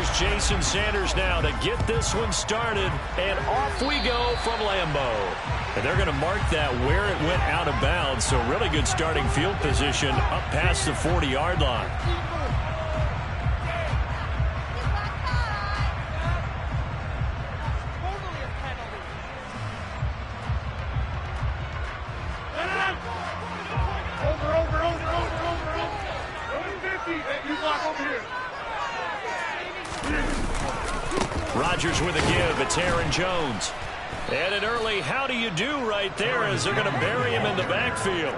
Here's Jason Sanders now to get this one started, and off we go from Lambeau. And they're going to mark that where it went out of bounds, so really good starting field position up past the 40-yard line. Rodgers with a give. It's Aaron Jones. And an early how do you do right there as they're going to bury him in the backfield.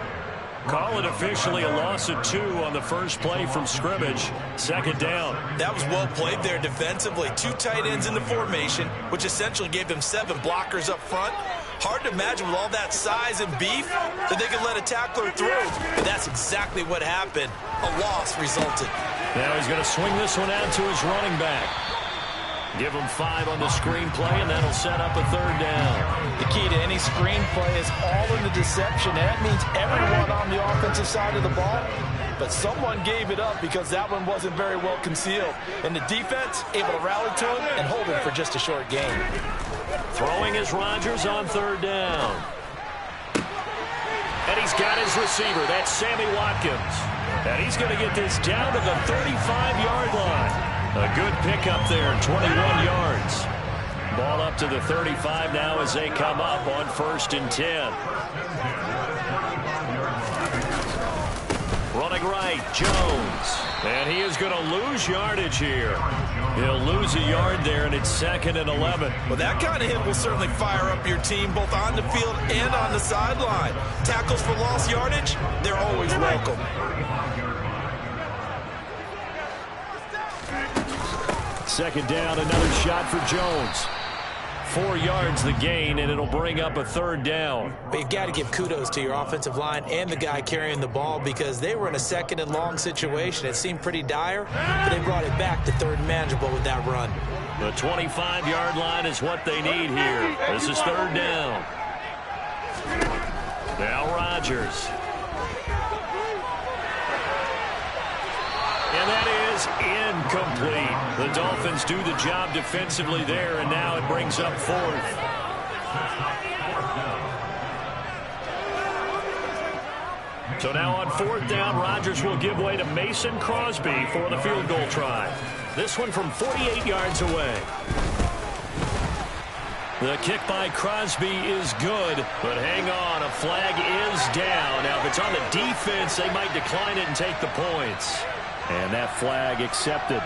Call it officially a loss of 2 on the first play from scrimmage. Second down. That was well played there defensively. 2 tight ends in the formation, which essentially gave them 7 blockers up front. Hard to imagine with all that size and beef that they could let a tackler through. But that's exactly what happened. A loss resulted. Now he's going to swing this one out to his running back. Give him 5 on the screenplay, and that'll set up a third down. The key to any screenplay is all in the deception, and that means everyone on the offensive side of the ball. But someone gave it up because that one wasn't very well concealed. And the defense able to rally to him and hold him for just a short gain. Throwing is Rodgers on third down. And he's got his receiver. That's Sammy Watkins. And he's going to get this down to the 35-yard line. A good pickup there, 21 yards. Ball up to the 35 now as they come up on 1st and 10. Running right, Jones. And he is going to lose yardage here. He'll lose a yard there, and it's 2nd and 11. Well, that kind of hit will certainly fire up your team both on the field and on the sideline. Tackles for lost yardage, they're always welcome. Second down, another shot for Jones. 4 yards the gain, and it'll bring up a third down. But you've got to give kudos to your offensive line and the guy carrying the ball because they were in a 2nd and long situation. It seemed pretty dire, but they brought it back to 3rd and manageable with that run. The 25-yard line is what they need here. This is 3rd down. Now Rodgers. And that is incomplete. The Dolphins do the job defensively there, and now it brings up 4th. So now on 4th down, Rodgers will give way to Mason Crosby for the field goal try. This one from 48 yards away. The kick by Crosby is good, but hang on, a flag is down. Now, if it's on the defense, they might decline it and take the points. And that flag accepted.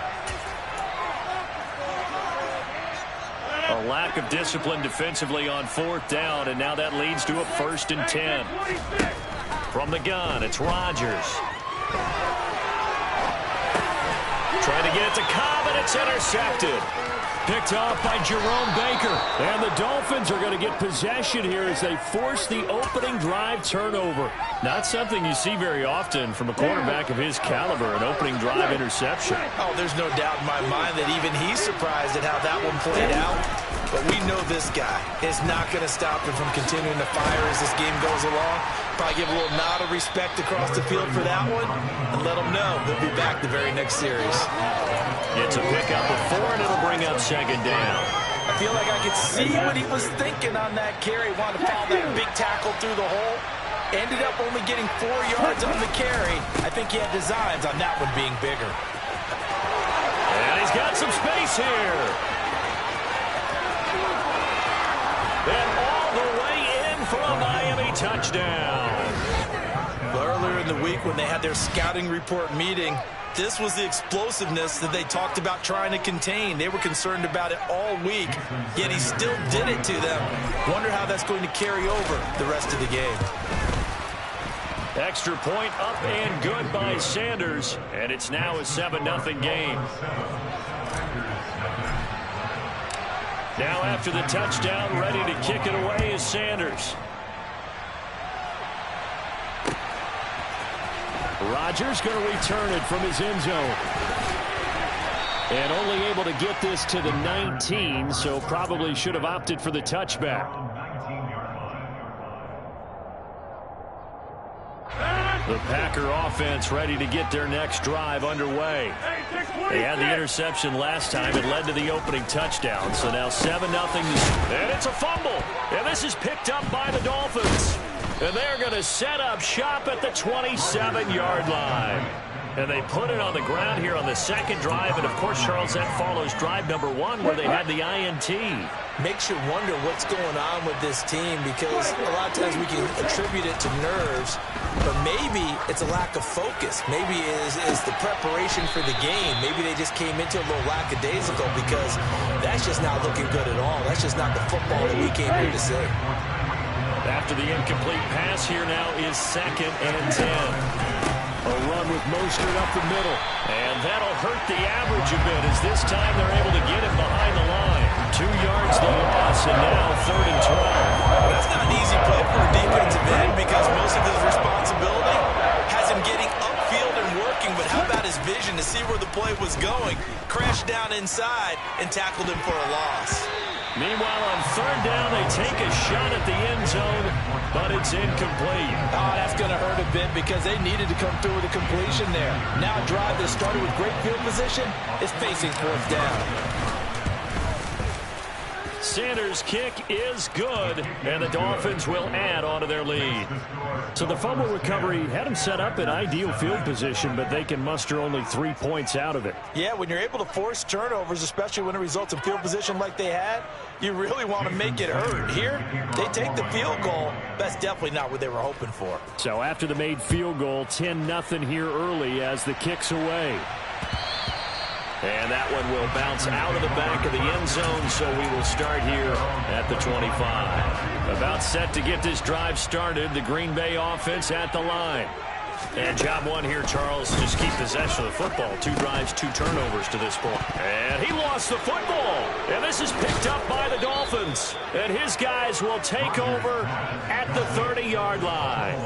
A lack of discipline defensively on 4th down, and now that leads to a 1st and 10. From the gun, it's Rodgers. Trying to get it to Cobb, and it's intercepted. Picked off by Jerome Baker. And the Dolphins are going to get possession here as they force the opening drive turnover. Not something you see very often from a quarterback of his caliber, an opening drive interception. Oh, there's no doubt in my mind that even he's surprised at how that one played out. But we know this guy is not going to stop him from continuing to fire as this game goes along. Probably give a little nod of respect across the field for that one and let him know he'll be back the very next series. It's a pickup of 4, and it'll bring up 2nd down. I feel like I could see what he was thinking on that carry. Wanted to follow that big tackle through the hole. Ended up only getting 4 yards on the carry. I think he had designs on that one being bigger. And he's got some space here. And all the way in for a Miami touchdown. Earlier in the week when they had their scouting report meeting, this was the explosiveness that they talked about trying to contain. They were concerned about it all week, yet he still did it to them. Wonder how that's going to carry over the rest of the game. Extra point up and good by Sanders, and it's now a 7-0 game. Now after the touchdown, ready to kick it away is Sanders. Rodgers going to return it from his end zone. And only able to get this to the 19, so probably should have opted for the touchback. The Packer offense ready to get their next drive underway. They had the interception last time. It led to the opening touchdown. So now 7-0. And it's a fumble. And this is picked up by the Dolphins. And they're going to set up shop at the 27-yard line. And they put it on the ground here on the second drive. And, of course, Charles, that follows drive number 1 where they had the INT. Makes you wonder what's going on with this team, because a lot of times we can attribute it to nerves, but maybe it's a lack of focus. Maybe it's the preparation for the game. Maybe they just came into a little lackadaisical, because that's just not looking good at all. That's just not the football that we came here to see. After the incomplete pass, here now is 2nd and 10. A run with Mostert up the middle. And that'll hurt the average a bit, as this time they're able to get him behind the line. 2 yards the loss, and now 3rd and 12. That's not an easy play for a defensive end, because most of his responsibility has him getting upfield and working. But how about his vision to see where the play was going? Crashed down inside and tackled him for a loss. Meanwhile, on 3rd down, they take a shot at the end zone, but it's incomplete. Oh, that's going to hurt a bit, because they needed to come through with a completion there. Now a drive that started with great field position is facing 4th down. Sanders' kick is good, and the Dolphins will add onto their lead. So the fumble recovery had them set up in ideal field position, but they can muster only 3 points out of it. Yeah, when you're able to force turnovers, especially when it results in field position like they had, you really want to make it hurt. Here, they take the field goal. That's definitely not what they were hoping for. So after the made field goal, 10-0 here early as the kick's away. And that one will bounce out of the back of the end zone, so we will start here at the 25. About set to get this drive started, the Green Bay offense at the line. And job 1 here, Charles, just keep possession of the football. 2 drives, 2 turnovers to this point. And he lost the football. And this is picked up by the Dolphins. And his guys will take over at the 30-yard line.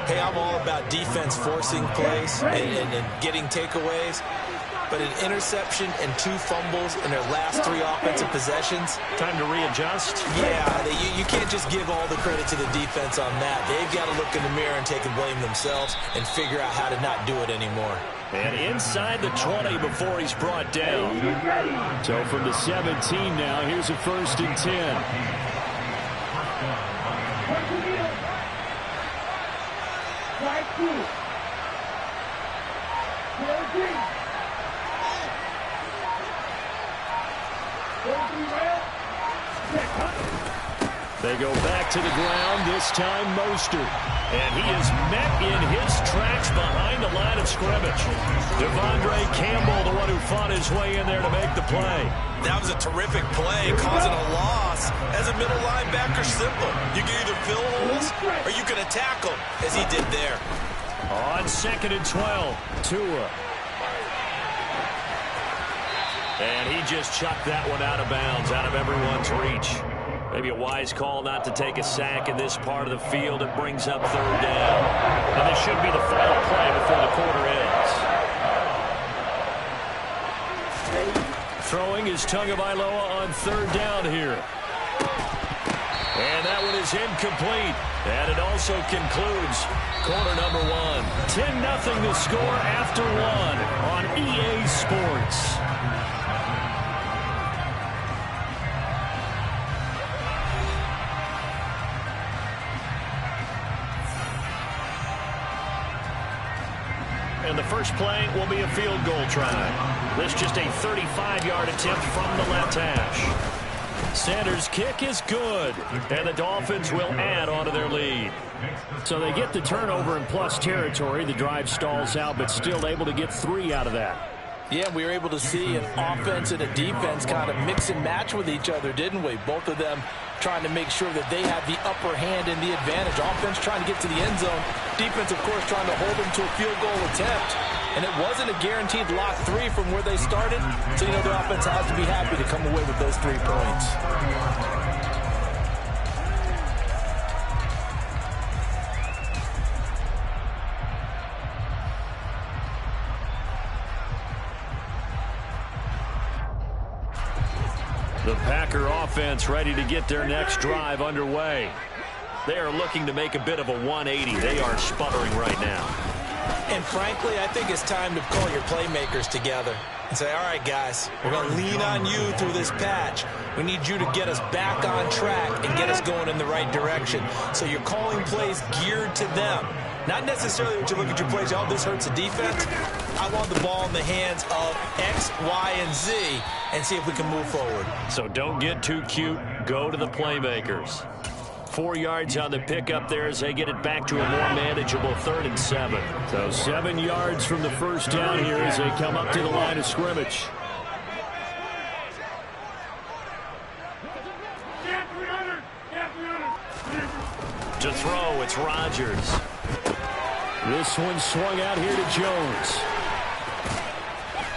Hey, I'm all about defense forcing plays and getting takeaways. But an interception and 2 fumbles in their last 3 offensive possessions. Time to readjust? Yeah, you can't just give all the credit to the defense on that. They've got to look in the mirror and take the blame themselves and figure out how to not do it anymore. And inside the 20 before he's brought down. So from the 17 now, here's a 1st and 10. They go back to the ground, this time Mostert. And he is met in his tracks behind the line of scrimmage. Devondre Campbell, the one who fought his way in there to make the play. That was a terrific play, causing a loss. As a middle linebacker, simple. You can either fill holes or you can attack them, as he did there. On 2nd and 12, Tua. And he just chucked that one out of bounds, out of everyone's reach. Maybe a wise call not to take a sack in this part of the field. It brings up 3rd down. And this should be the final play before the quarter ends. Throwing is Tagovailoa on 3rd down here. And that one is incomplete. And it also concludes quarter number 1. 10-0 the score after 1 on EA Sports. And the first play will be a field goal try. This just a 35-yard attempt from the left hash. Sanders' kick is good, and the Dolphins will add onto their lead. So they get the turnover in plus territory. The drive stalls out, but still able to get 3 out of that. Yeah, we were able to see an offense and a defense kind of mix and match with each other, didn't we? Both of them trying to make sure that they have the upper hand and the advantage. Offense trying to get to the end zone. Defense, of course, trying to hold them to a field goal attempt. And it wasn't a guaranteed lock 3 from where they started. So, you know, the offense has to be happy to come away with those 3 points. The Packer offense ready to get their next drive underway. They are looking to make a bit of a 180. They are sputtering right now. And frankly, I think it's time to call your playmakers together and say, all right, guys, we're going to lean on you through this patch. We need you to get us back on track and get us going in the right direction. So you're calling plays geared to them. Not necessarily when you look at your plays, oh, this hurts the defense. I want the ball in the hands of X, Y, and Z and see if we can move forward. So don't get too cute. Go to the playmakers. 4 yards on the pickup there as they get it back to a more manageable 3rd and 7. So 7 yards from the first down here as they come up to the line of scrimmage. To throw, it's Rodgers. This one swung out here to Jones.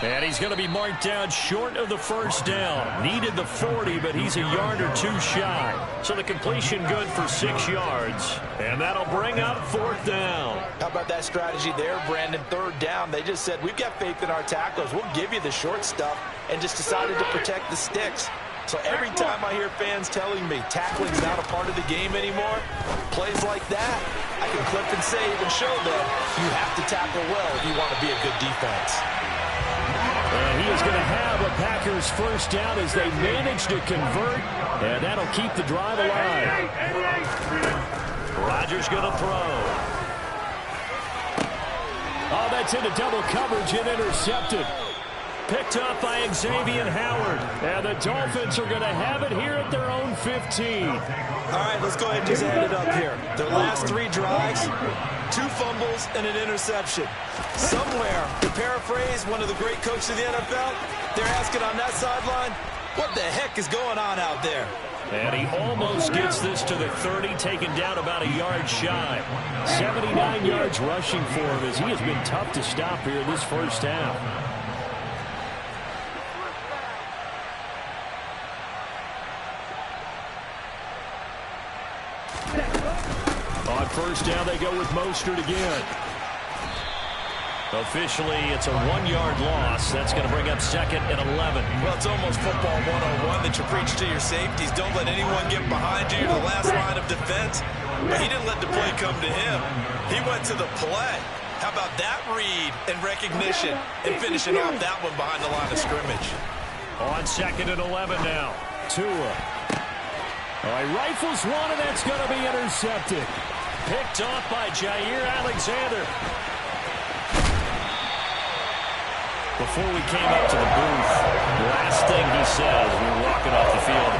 And he's going to be marked down short of the first down. Needed the 40, but he's a yard or 2 shy. So the completion good for 6 yards. And that'll bring up 4th down. How about that strategy there, Brandon? 3rd down. They just said, we've got faith in our tackles. We'll give you the short stuff, and just decided to protect the sticks. So every time I hear fans telling me tackling's not a part of the game anymore, plays like that, I can clip and save and show them you have to tackle well if you want to be a good defense. And he is going to have a Packers first down as they manage to convert, and that'll keep the drive alive. Rodgers going to throw. Oh, that's into double coverage and intercepted. Picked up by Xavier Howard. And the Dolphins are going to have it here at their own 15. All right, let's go ahead and just add it up here. Their last 3 drives, 2 fumbles and an interception. Somewhere, to paraphrase one of the great coaches of the NFL, they're asking on that sideline, what the heck is going on out there? And he almost gets this to the 30, taken down about a yard shy. 79 yards rushing for him as he has been tough to stop here this first half. On first down, they go with Mostert again. Officially, it's a 1-yard loss. That's going to bring up 2nd and 11. Well, it's almost football 101 that you preach to your safeties. Don't let anyone get behind you. You're the last line of defense. But he didn't let the play come to him. He went to the play. How about that read and recognition and finishing off that one behind the line of scrimmage? On 2nd and 11 now. Tua. All right, rifles one, and that's going to be intercepted. Picked off by Jair Alexander. Before we came up to the booth, the last thing he said as we were walking off the field,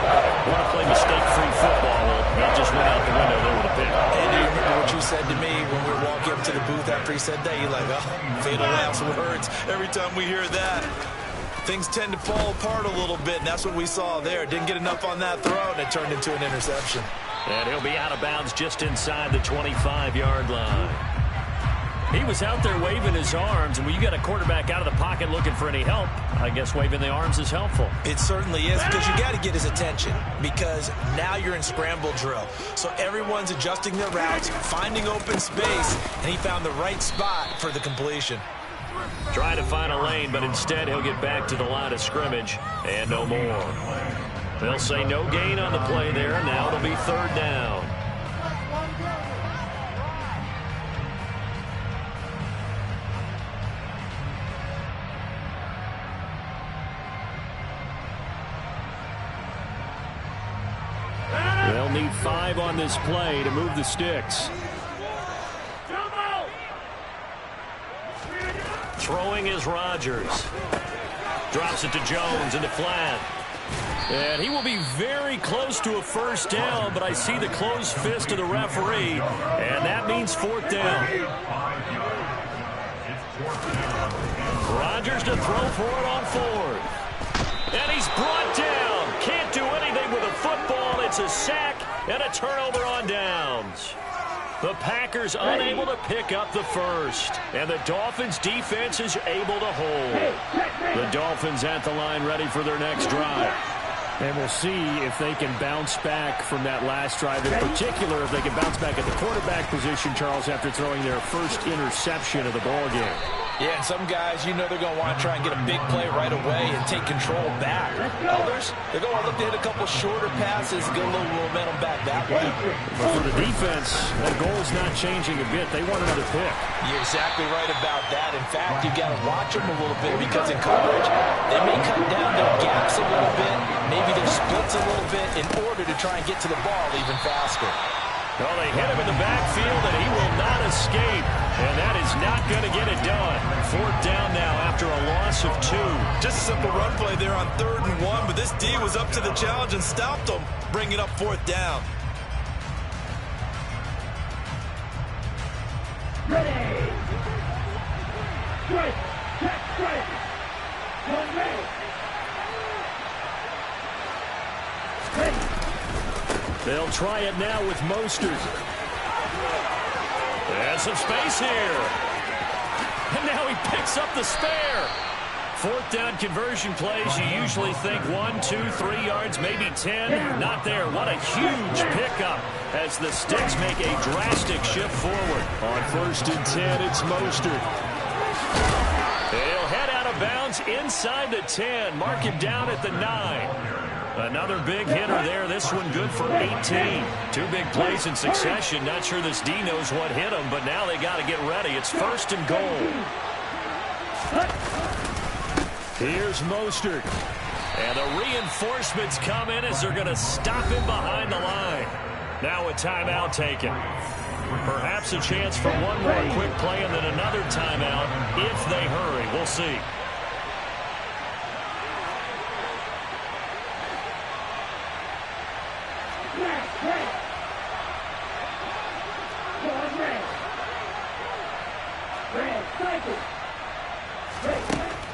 want to play mistake-free football. Well, that just went out the window there with a pick. And do you remember what you said to me when we were walking up to the booth after he said that? You're like, oh, fatal last words. Every time we hear that, things tend to fall apart a little bit, and that's what we saw there. Didn't get enough on that throw, and it turned into an interception. And he'll be out of bounds just inside the 25-yard line. He was out there waving his arms, and when you got a quarterback out of the pocket looking for any help, I guess waving the arms is helpful. It certainly is, because you got to get his attention, because now you're in scramble drill. So everyone's adjusting their routes, finding open space, and he found the right spot for the completion. Trying to find a lane, but instead he'll get back to the line of scrimmage, and no more. They'll say no gain on the play there. Now it'll be 3rd down. They'll need 5 on this play to move the sticks. Throwing is Rodgers. Drops it to Jones into flat. And he will be very close to a first down, but I see the closed fist of the referee, and that means 4th down. Rodgers to throw for it on 4th. And he's brought down. Can't do anything with a football. It's a sack and a turnover on downs. The Packers unable to pick up the first. And the Dolphins defense is able to hold. The Dolphins at the line ready for their next drive. And we'll see if they can bounce back from that last drive. In particular, if they can bounce back at the quarterback position, Charles, after throwing their first interception of the ballgame. Yeah, and some guys, you know they're going to want to try and get a big play right away and take control back. Others, they're going to look to hit a couple shorter passes, get a little momentum back that way. But for the defense, that goal's not changing a bit. They want another pick. You're exactly right about that. In fact, you've got to watch them a little bit because in coverage, they may cut down their gaps a little bit, maybe their splits a little bit in order to try and get to the ball even faster. Well, they hit him in the backfield, and he will not escape. And that is not going to get it done. 4th down now after a loss of 2. Just a simple run play there on 3rd and 1, but this D was up to the challenge and stopped them, bringing up 4th down. Ready. Strike. Check. Strike. One ready. Ready. They'll try it now with Mostert. And some space here. And now he picks up the spare. 4th down conversion plays, you usually think 1, 2, 3 yards, maybe 10. Not there. What a huge pickup as the Sticks make a drastic shift forward. On 1st and 10, it's Mostert. He'll head out of bounds inside the 10. Mark him down at the 9. Another big hitter there. This one good for 18. 2 big plays in succession. Not sure this D knows what hit him, but now they got to get ready. It's 1st and goal. Here's Mostert. And the reinforcements come in as they're going to stop him behind the line. Now a timeout taken. Perhaps a chance for one more quick play and then another timeout if they hurry. We'll see.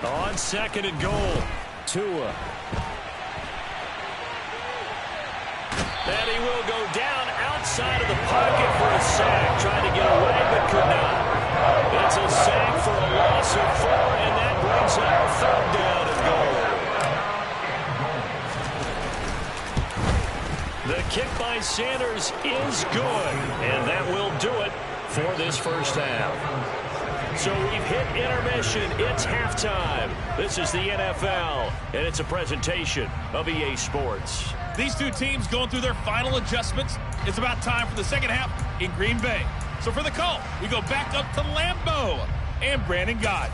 On 2nd and goal, Tua. And he will go down outside of the pocket for a sack. Tried to get away, but could not. It's a sack for a loss of 4, and that brings up 3rd down and goal. The kick by Sanders is good, and that will do it for this first half. So we've hit intermission. It's halftime. This is the NFL, and it's a presentation of EA Sports. These two teams going through their final adjustments. It's about time for the second half in Green Bay. So for the call, we go back up to Lambeau and Brandon Gott.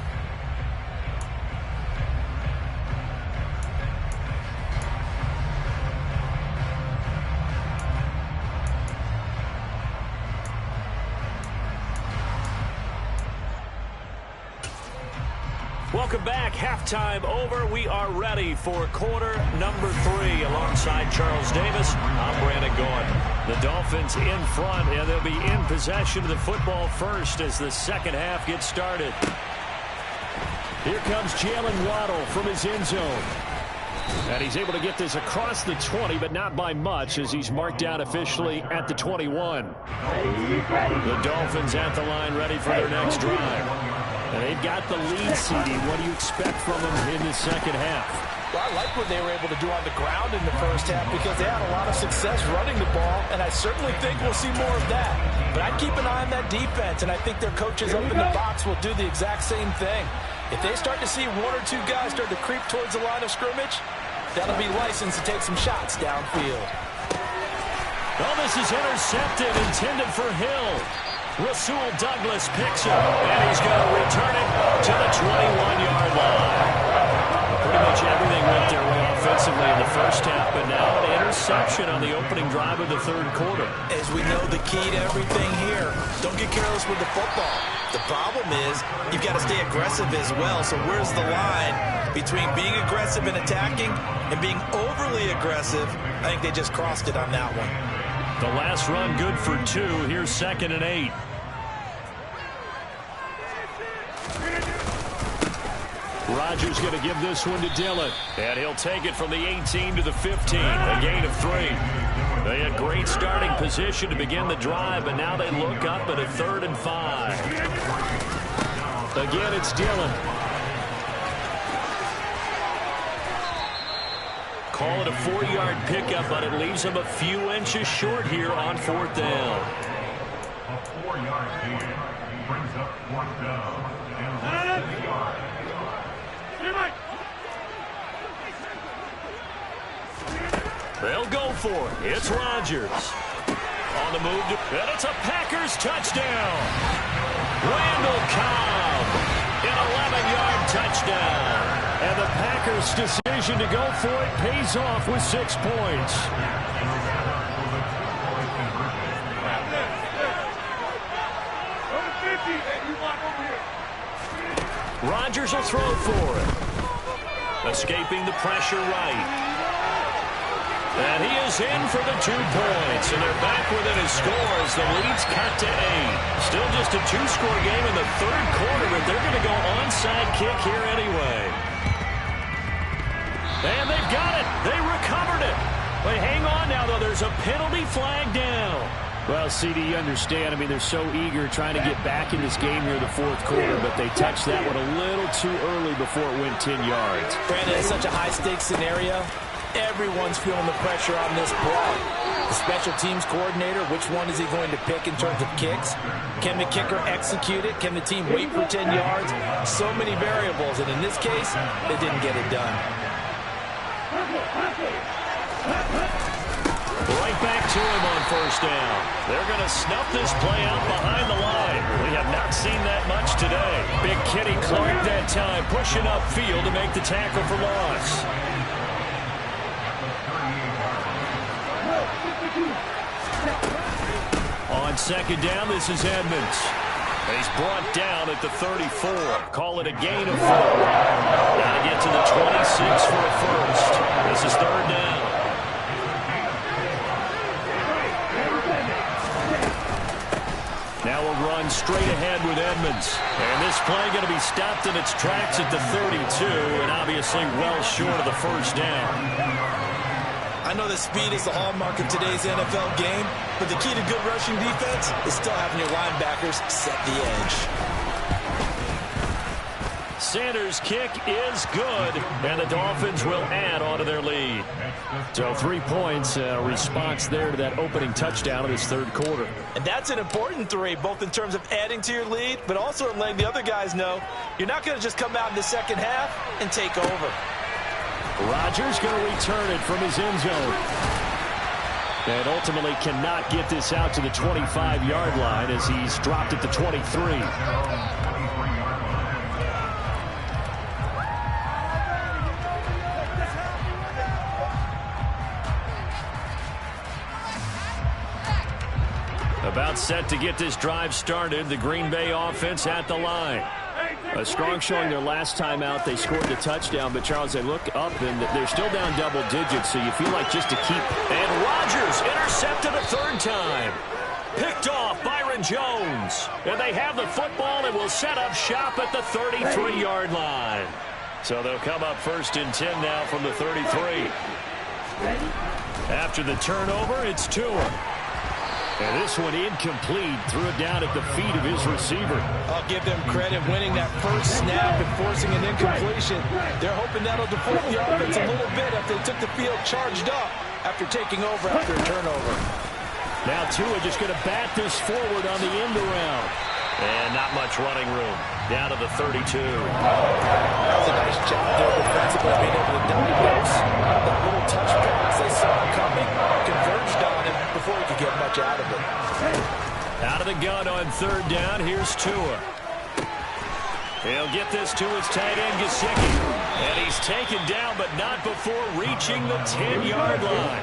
Welcome back. Halftime over. We are ready for quarter number 3. Alongside Charles Davis, I'm Brandon Gott. The Dolphins in front, and they'll be in possession of the football first as the second half gets started. Here comes Jalen Waddle from his end zone. And he's able to get this across the 20, but not by much as he's marked down officially at the 21. The Dolphins at the line ready for their next drive. And they've got the lead seeding. What do you expect from them in the second half? Well, I like what they were able to do on the ground in the first half because they had a lot of success running the ball, and I certainly think we'll see more of that. But I'd keep an eye on that defense, and I think their coaches up in the box will do the exact same thing. If they start to see 1 or 2 guys start to creep towards the line of scrimmage, that'll be licensed to take some shots downfield. Well, this is intercepted, intended for Hill. Rasul Douglas picks it, and he's going to return it to the 21-yard line. Pretty much everything went their way offensively in the first half, but now an interception on the opening drive of the third quarter. As we know, the key to everything here, don't get careless with the football. The problem is you've got to stay aggressive as well. So where's the line between being aggressive and attacking and being overly aggressive? I think they just crossed it on that one. The last run good for 2. Here's 2nd and 8. Rodgers going to give this one to Dillon. And he'll take it from the 18 to the 15. A gain of 3. They had great starting position to begin the drive, but now they look up at a 3rd and 5. Again, it's Dillon. Call it a 4-yard pickup, but it leaves him a few inches short here on 4th down. A 4-yard gain brings up 4th down. for it. It's Rodgers. On the move, and it's a Packers touchdown. Randall Cobb, an 11-yard touchdown. And the Packers' decision to go for it pays off with 6 points. Rodgers will throw for it. Escaping the pressure right. And he is in for the 2 points. And they're back within his score as the lead's cut to 8. Still just a 2-score game in the third quarter, but they're going to go onside kick here anyway. And they've got it. They recovered it. But hang on now, though. There's a penalty flag down. Well, CD, you understand. I mean, they're so eager trying to get back in this game here in the fourth quarter, but they touched that one a little too early before it went 10 yards. Brandon, it's such a high-stakes scenario. Everyone's feeling the pressure on this play. The special teams coordinator, which one is he going to pick in terms of kicks? Can the kicker execute it? Can the team wait for 10 yards? So many variables, and in this case, they didn't get it done. Right back to him on first down. They're going to snuff this play out behind the line. We have not seen that much today. Big Kenny Clark that time pushing upfield to make the tackle for loss. On second down, this is Edmonds. He's brought down at the 34. Call it a gain of 4. Got to get to the 26 for a first. This is third down. Now we'll run straight ahead with Edmonds. And this play going to be stopped in its tracks at the 32, and obviously well short of the first down. I know that speed is the hallmark of today's NFL game, but the key to good rushing defense is still having your linebackers set the edge. Sanders' kick is good, and the Dolphins will add on to their lead. So 3 points, response there to that opening touchdown in this third quarter. And that's an important 3, both in terms of adding to your lead, but also in letting the other guys know you're not going to just come out in the second half and take over. Rodgers going to return it from his end zone. And ultimately cannot get this out to the 25-yard line as he's dropped at the 23. About set to get this drive started, the Green Bay offense at the line. A strong showing their last time out. They scored the touchdown, but Charles, they look up and they're still down double digits, so you feel like just to keep. And Rodgers intercepted a third time. Picked off Byron Jones. And they have the football and will set up shop at the 33-yard line. So they'll come up first and 10 now from the 33. After the turnover, it's Tua. And this one incomplete. Threw it down at the feet of his receiver. I'll give them credit winning that first snap and forcing an incompletion. They're hoping that'll deflate the offense a little bit after they took the field charged up after taking over after a turnover. Now Tua just going to bat this forward on the end around. And not much running room. Down to the 32. That was a nice job there defensively, being able to diagnose that little touch pass they saw coming, converged on him before he could get much out of it. Out of the gun on third down, here's Tua. He'll get this to his tight end, Gesicki. And he's taken down, but not before reaching the 10-yard line.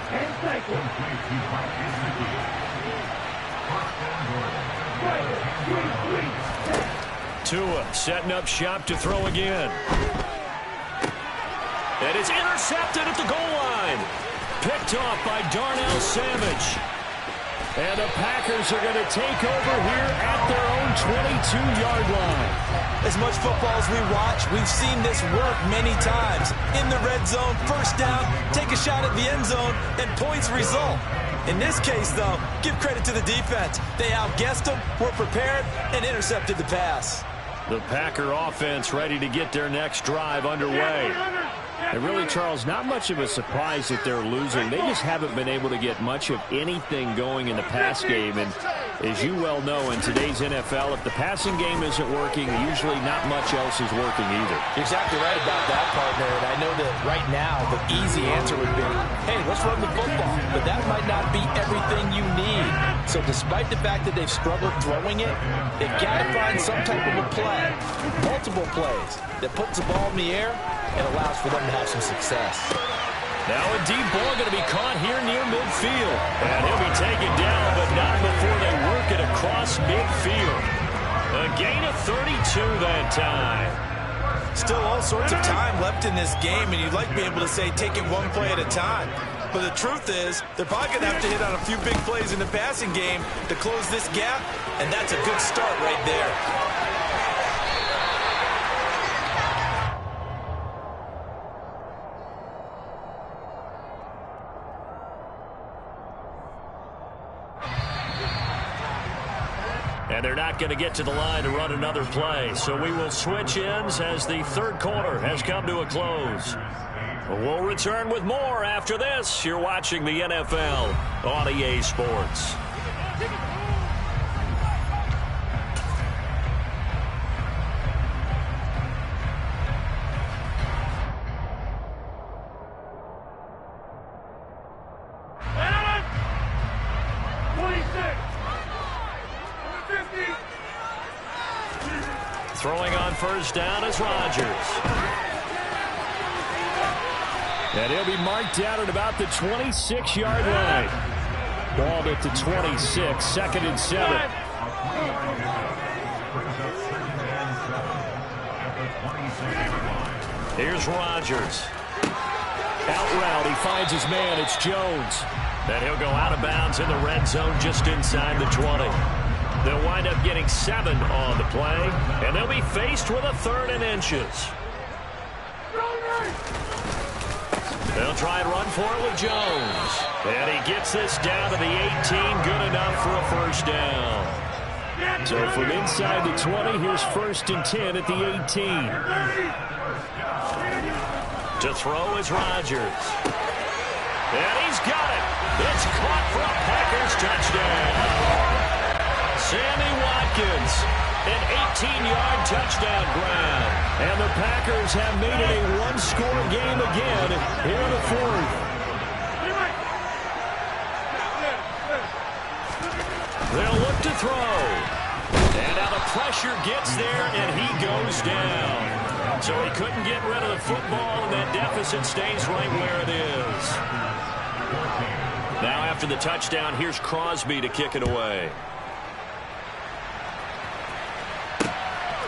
Tua setting up shop to throw again. And it's intercepted at the goal line. Picked off by Darnell Savage. And the Packers are going to take over here at their own 22-yard line. As much football as we watch, we've seen this work many times. In the red zone, first down, take a shot at the end zone, and points result. In this case, though, give credit to the defense. They outguessed them, were prepared, and intercepted the pass. The Packer offense ready to get their next drive underway. And really, Charles, not much of a surprise that they're losing. They just haven't been able to get much of anything going in the pass game. And as you well know, in today's NFL, if the passing game isn't working, usually not much else is working either. You're exactly right about that, partner. And I know that right now the easy answer would be, hey, let's run the football. But that might not be everything you need. So despite the fact that they've struggled throwing it, they've got to find some type of a play, multiple plays, that puts the ball in the air and allows for them to have some success. Now a deep ball going to be caught here near midfield. And he'll be taken down, but not before they work it across midfield. A gain of 32 that time. Still all sorts of time left in this game, and you'd like to be able to say take it one play at a time. But the truth is, they're probably going to have to hit on a few big plays in the passing game to close this gap, and that's a good start right there. And they're not going to get to the line to run another play. So we will switch ends as the third quarter has come to a close. We'll return with more after this. You're watching the NFL on EA Sports. Throwing on first down is Rodgers. And he'll be marked out at about the 26-yard line. Ball at the 26, 2nd and 7. Here's Rodgers. Out route, he finds his man, it's Jones. And he'll go out of bounds in the red zone just inside the 20. They'll wind up getting 7 on the play, and they'll be faced with a 3rd and inches. They'll try and run for it with Jones. And he gets this down to the 18, good enough for a first down. So from inside the 20, here's 1st and 10 at the 18. To throw is Rodgers. And he's got it. It's caught for a Packers touchdown. Sammy Watkins, an 18-yard touchdown grab. And the Packers have made it a one-score game again here in the 4th. They'll look to throw. And now the pressure gets there, and he goes down. So he couldn't get rid of the football, and that deficit stays right where it is. Now after the touchdown, here's Crosby to kick it away.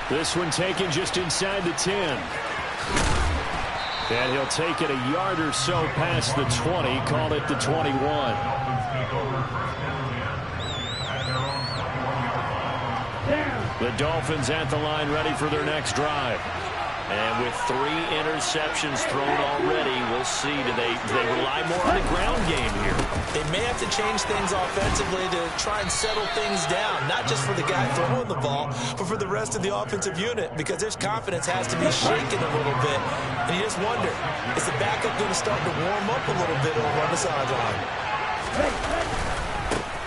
This one taken just inside the 10. And he'll take it a yard or so past the 20, call it the 21. The Dolphins at the line ready for their next drive. And with 3 interceptions thrown already, we'll see. Do they rely more on the ground game here? They may have to change things offensively to try and settle things down, not just for the guy throwing the ball, but for the rest of the offensive unit, because their confidence has to be shaken a little bit. And you just wonder, is the backup going to start to warm up a little bit over on the sideline?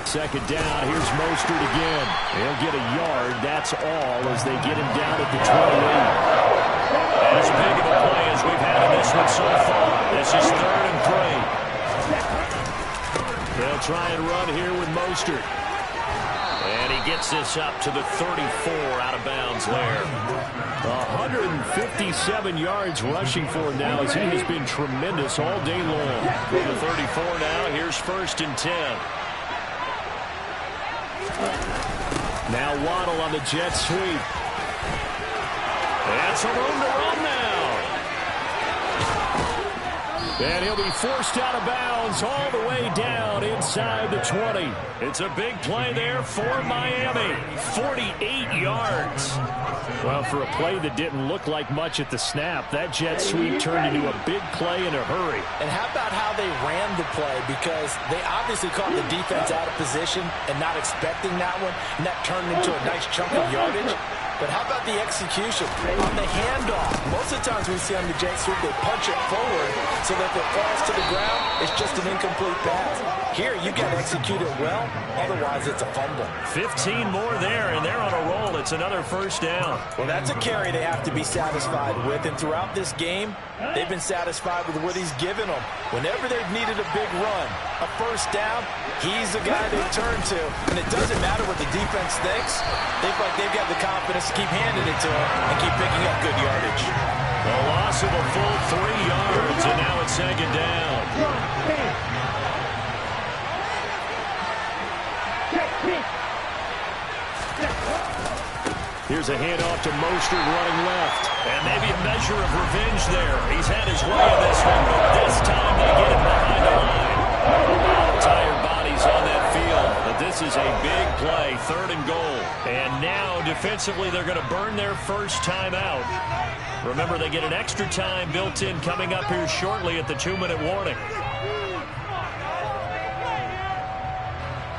2nd down, here's Mostert again. He'll get a yard, that's all, as they get him down at the 28. As big of a play as we've had in this one so far. This is 3rd and 3. They'll try and run here with Mostert. And he gets this up to the 34, out of bounds there. 157 yards rushing for him now, as he has been tremendous all day long. From the 34 now, here's 1st and 10. Now Waddle on the jet sweep. That's a room to run now. And he'll be forced out of bounds all the way down inside the 20. It's a big play there for Miami. 48 yards. Well, for a play that didn't look like much at the snap, that jet sweep turned into a big play in a hurry. And how about how they ran the play? Because they obviously caught the defense out of position and not expecting that one, and that turned into a nice chunk of yardage. But But how about the execution on the handoff? Most of the times we see on the jet sweep, they punch it forward so that if it falls to the ground, it's just an incomplete pass. Here, you got to execute it well, otherwise it's a fumble. 15 more there, and they're on a roll. It's another first down. Well, that's a carry they have to be satisfied with, and throughout this game, they've been satisfied with what he's given them. Whenever they've needed a big run, a first down, he's the guy they turn to. And it doesn't matter what the defense thinks. They feel like they've got the confidence to keep handing it to him and keep picking up good yardage. A loss of a full 3 yards, and now it's second down. Here's a handoff to Mostert running left. And maybe a measure of revenge there. He's had his way in this one, but this time they get him behind the line. A lot of tired bodies on that field, but this is a big play, 3rd and goal. And now, defensively, they're going to burn their first time out. Remember, they get an extra time built in coming up here shortly at the 2-minute warning.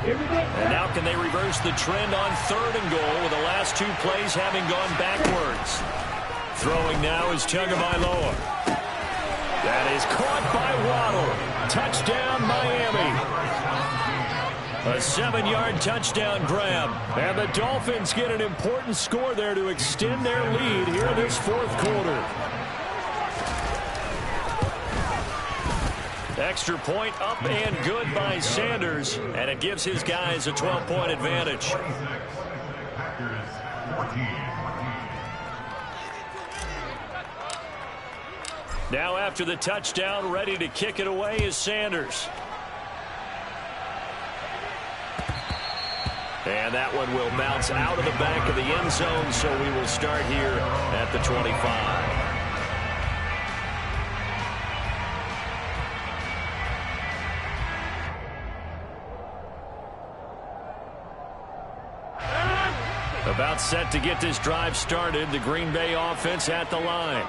And now can they reverse the trend on 3rd and goal with the last 2 plays having gone backwards? Throwing now is Tagovailoa. That is caught by Waddle. Touchdown, Miami. A 7-yard touchdown grab. And the Dolphins get an important score there to extend their lead here in this 4th quarter. Extra point up and good by Sanders, and it gives his guys a 12-point advantage. Now after the touchdown, ready to kick it away is Sanders. And that one will bounce out of the back of the end zone, so we will start here at the 25. About set to get this drive started. The Green Bay offense at the line.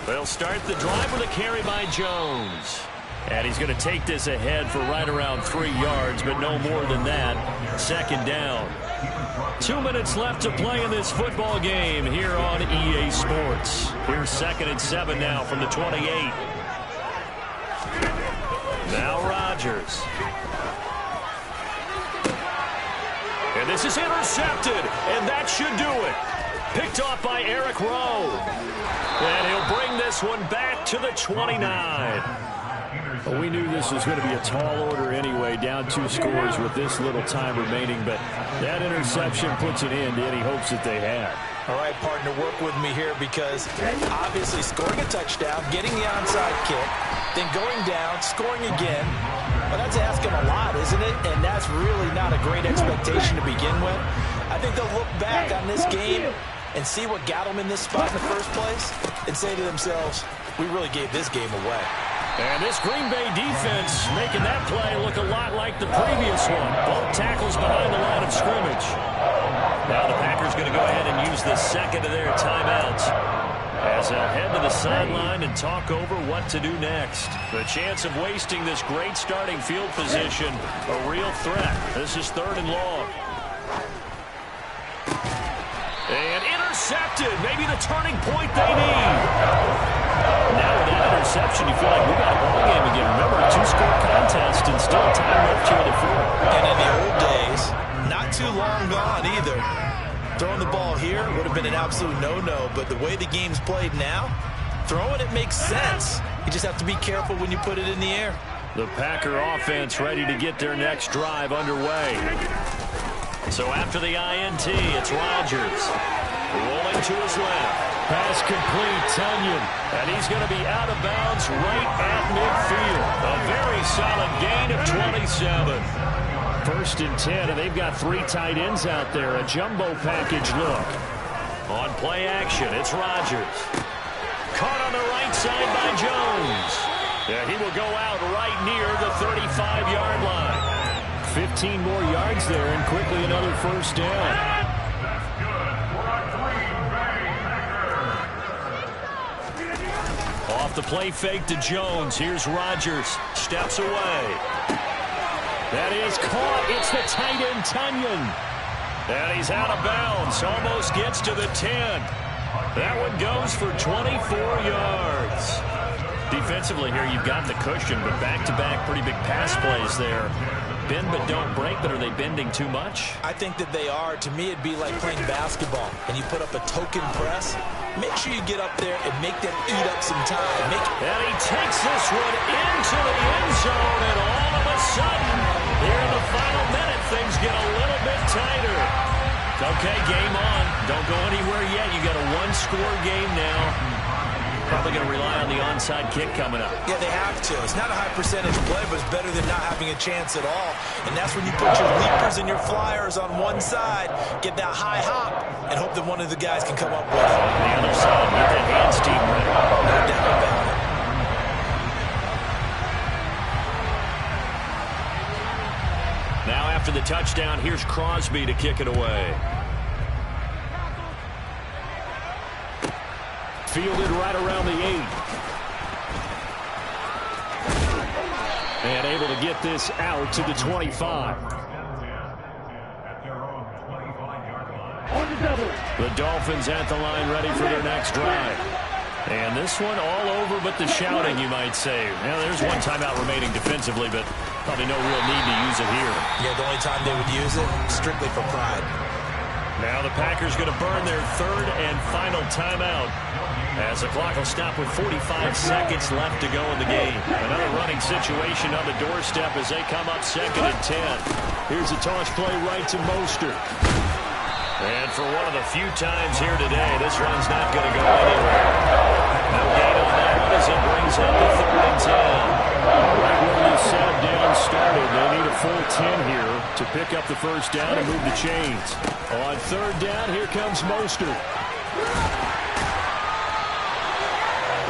They'll start the drive with a carry by Jones. And he's going to take this ahead for right around 3 yards, but no more than that. 2nd down. 2 minutes left to play in this football game here on EA Sports. Here's 2nd and 7 now from the 28. Now Rodgers. And this is intercepted, and that should do it. Picked off by Eric Rowe. And he'll bring this one back to the 29. Well, we knew this was going to be a tall order anyway, down 2 scores with this little time remaining, but that interception puts an end to any hopes that they had. All right, partner, work with me here because obviously scoring a touchdown, getting the onside kick, then going down, scoring again. Well, that's asking a lot, isn't it? And that's really not a great expectation to begin with. I think they'll look back on this game and see what got them in this spot in the first place and say to themselves, we really gave this game away. And this Green Bay defense making that play look a lot like the previous one. Both tackles behind the line of scrimmage. Now the Packers going to go ahead and use the second of their timeouts as they'll head to the sideline and talk over what to do next. The chance of wasting this great starting field position, a real threat. This is 3rd and long. And intercepted. Maybe the turning point they need. Now with that interception, you feel like we got a ball game again. Remember, a 2-score contest and still time left here in the 4th. And in the old days, not too long gone either. Throwing the ball here would have been an absolute no-no, but the way the game's played now, throwing it makes sense. You just have to be careful when you put it in the air. The Packer offense ready to get their next drive underway. So after the INT, it's Rodgers. Rolling to his left. Pass complete, Tunyon. And he's going to be out of bounds right at midfield. A very solid gain of 27. 1st and 10, and they've got 3 tight ends out there. A jumbo package look. On play action, it's Rodgers. Caught on the right side by Jones. And he will go out right near the 35-yard line. 15 more yards there, and quickly another first down. Off the play fake to Jones. Here's Rodgers. Steps away. That is caught. It's the tight end, Tunyon. And he's out of bounds. Almost gets to the 10. That one goes for 24 yards. Defensively here, you've got the cushion, but back-to-back pretty big pass plays there. Bend but don't break, but are they bending too much? I think that they are. To me, it'd be like playing basketball, and you put up a token press. Make sure you get up there and make them eat up some time. And he takes this one into the end zone, and all of a sudden, here in the final minute, things get a little bit tighter. Okay, game on. Don't go anywhere yet. You got a one-score game now. Probably going to rely on the onside kick coming up. Yeah, they have to. It's not a high percentage play, but it's better than not having a chance at all. And that's when you put your leapers and your flyers on one side, get that high hop, and hope that one of the guys can come up with it. On the other side, get that hands team ready. No doubt about it. Now after the touchdown, here's Crosby to kick it away. Fielded right around the 8. And able to get this out to the 25. The Dolphins at the line ready for their next drive. And this one all over but the shouting, you might say. Now, there's one timeout remaining defensively, but probably no real need to use it here. Yeah, the only time they would use it, strictly for pride. Now the Packers going to burn their third and final timeout, as the clock will stop with 45 seconds left to go in the game. Another running situation on the doorstep as they come up 2nd and 10. Here's a toss play right to Mostert. And for one of the few times here today, this run's not going to go anywhere. No gain on that one as it brings up the 3rd and 10. Right where the set down started, they need a full 10 here to pick up the first down and move the chains. On 3rd down, here comes Mostert.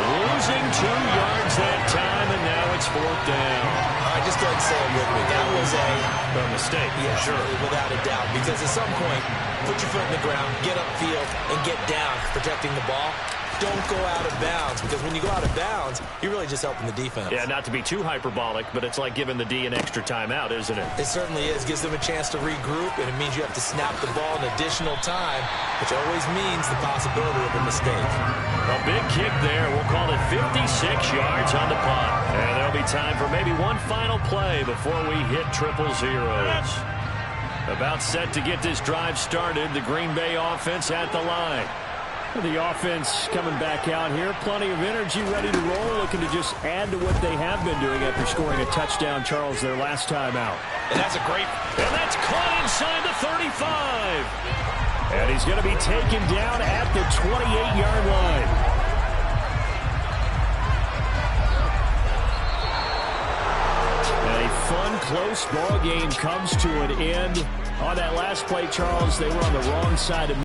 Losing 2 yards that time, and now it's 4th down. All right, just go ahead and say it with me. That was a mistake. Yeah, sure. Without a doubt. Because at some point, put your foot in the ground, get upfield, and get down protecting the ball. Don't go out of bounds, because when you go out of bounds, you're really just helping the defense. Yeah, not to be too hyperbolic, but it's like giving the D an extra timeout, isn't it? It certainly is. Gives them a chance to regroup, and it means you have to snap the ball an additional time, which always means the possibility of a mistake. A big kick there. We'll call it 56 yards on the punt. And there'll be time for maybe one final play before we hit 000. About set to get this drive started. The Green Bay offense at the line. The offense coming back out here. Plenty of energy, ready to roll, looking to just add to what they have been doing after scoring a touchdown, Charles, their last time out. And that's a great... And that's caught inside the 35. And he's going to be taken down at the 28-yard line. A fun, close ball game comes to an end. On that last play, Charles, they were on the wrong side of